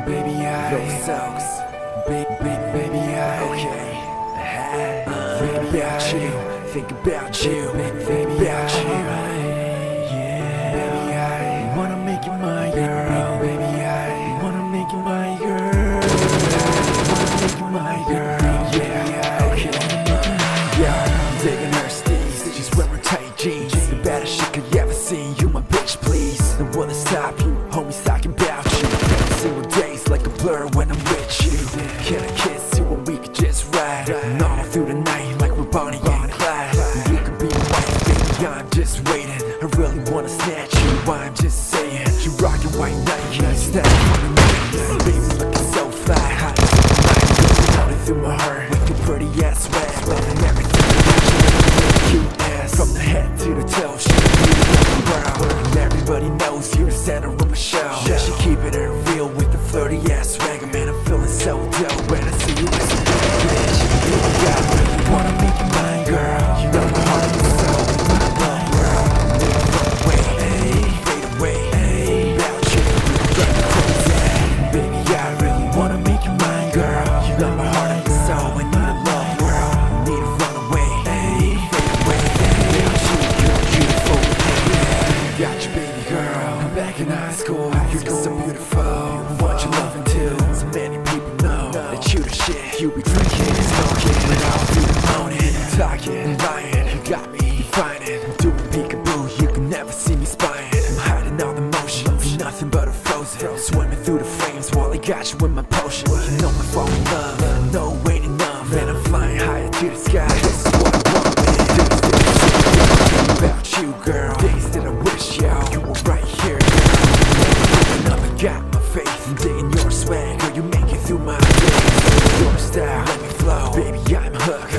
Baby, I Soaks. Baby, I okay. Think about you. Think about you. Baby, about you. Yeah. Baby, I wanna make you my girl. Baby, I wanna make you my girl. Wanna make you my girl. Yeah. Okay. Yeah. I'm digging her steez. She's wearing tight jeans. The baddest shit could ever see. You my bitch, please. Don't wanna stop you. Homies talking about you. Every single day's like a blur when I'm with you. Can I kiss you when we could just ride? And all through the night like we're Bonnie and Clyde. You could be my wife, baby, I'm just waiting. I really wanna snatch you, I'm just saying. You rockin' white Nike, snap on the night. Baby looking so fly, hot as a night. Running through my heart with your pretty ass swag. Loving everything about you, cute ass. From the head to the toe, she the beauty of the world. And everybody knows you're the center of my show. She keeping it real with the flirty ass swagger. Man, I'm feeling so dope when I see you as a bitch. I really wanna make you my girl. You know my heart and soul, my love, girl. Never run away, fade away. About you, you're crazy. Baby, I really wanna make you my girl. You know my heart and soul, and my love, girl. Need to run away, fade away. About you, you're beautiful. Got you, baby girl. I'm back in high school. You're so beautiful. I want your loving too. So many people know that you the shit. You be drinking, smoking, but all through the morning. Talking, lying, you got me defining. I'm doing peekaboo, you can never see me spying. I'm hiding all the motions, nothing but a frozen. Swimming through the flames while I got you in my potion. You know I fall in love, no ain't enough. And I'm flying higher to the sky. This is what I want, man. About you, girl. Days that I wish, yo, you were right here, girl. Another got my faith. I'm digging your swag, girl. You make it through my days. Your style, let me flow. Baby, I'm hooked.